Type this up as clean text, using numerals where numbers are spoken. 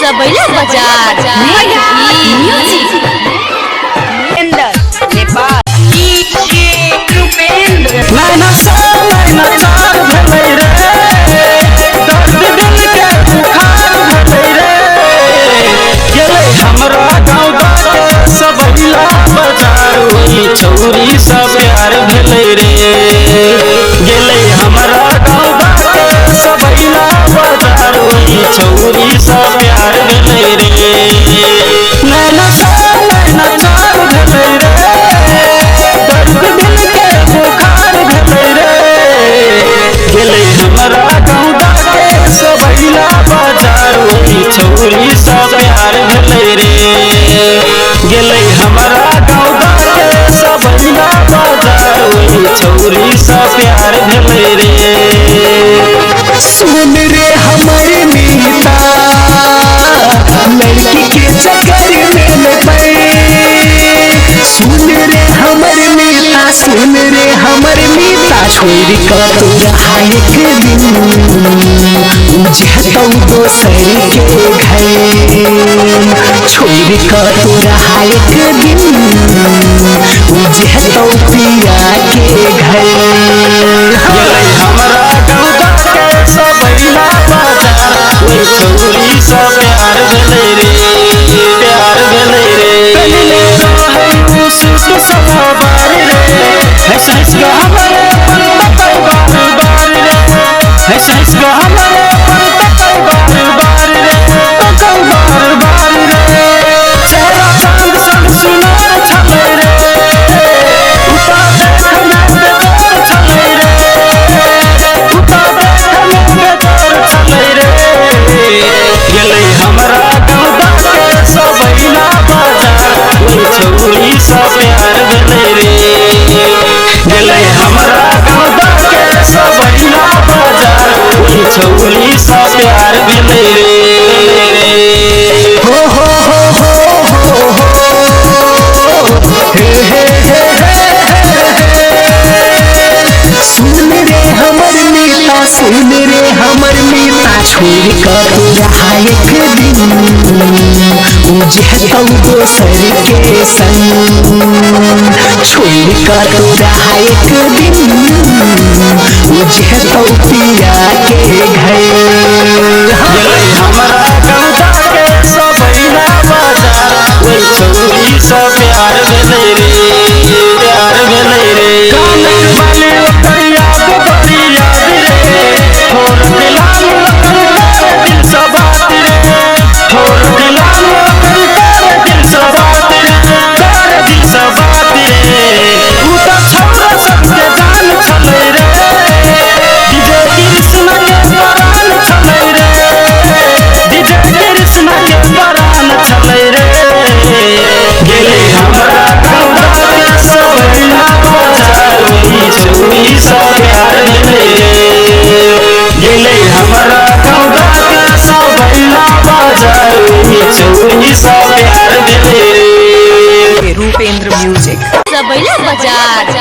सबैला बाजार म्यूजिक नेपाल नैना चार भलै रे दर्द दिल के बुखार भलै रे गेलै हमरा गाँव बाटे सबैला बाजार ओही छौरी सब प्यार भेलै रे गेलै हमरा गाँव बाटे सबैला बाजार ओही छौरी सब प्यार भेलै रे नैना चार भलै रे दर्द दिल के बुखार भेलै रे गेलै हमरा गाँव बाटे सबैला बाजार ओही छौरी सब प्यार भेलै रे गेलै हमरा गाँव बाटे सबैला बाजार ओही छौरी सब प्यार भेलै रे सुन रे हमर मीता लड़की के चक्कर में न पड़ सुन रे हमर मीता सुन रे हमर मीता छोड़ कर तोरा एक दिन जहतौ दोसर के घर छोड़ कर तोरा एक दिन जहतौ पिया के घर हमरा गाँव बाटे सबैला बाजार ओही छौरी सब प्यार भेलै रे प्यार भेलै रे कलिले रहै सुस सवार रे हंस हंस के हमरे पन तकै बार बार रे हंस हंस के हमरे पन तकै बार बार रे तकै बार बार रे चेहरा चांद सन सुनार छलै रे उता देखमे बेजार छलै रे उता देखमे बेजार छलै रे गेलै हमरा गाँव बाटे सबैला बाजार ओही छौरी सब प्यार भेलै रे गेलै हमरा गाँव बाटे सबैला बाजार ओही छौरी सब प्यार भेलै रे हो हो हो हो हे हे हे सुन रे हमर मीता सुन रे हमर मीता छोड़ कर तोरा एक दिन जहतौ दोसर के संग छोड़ कर तोरा एक दिन जहतौ पिया के घर गेलै हमरा गाँव बाटे सबैला बाजार ओही छौरी सब प्यार भेलै रे प्यार भेलै रे कानक बाली ओकर याद बड़ी याद रे ठोर दिलान ओकर दिल सा बात रे ठोर दिलान ओकर दिल सा बात रे दिल सा बात रे उ त छौरा सबके जान छलै रे डीजे कृष्ण के परान छलै रे डीजे कृष्ण के परान छलै रे गेलै हमरा गाँव बाटे सबैला बाजार ओही छौरी सब प्यार भेलै रे गेलै हमरा गाँव बाटे सबैला बाजार ओही छौरी सब प्यार भेलै रे रूपेंद्र म्यूजिक सबैला बाजार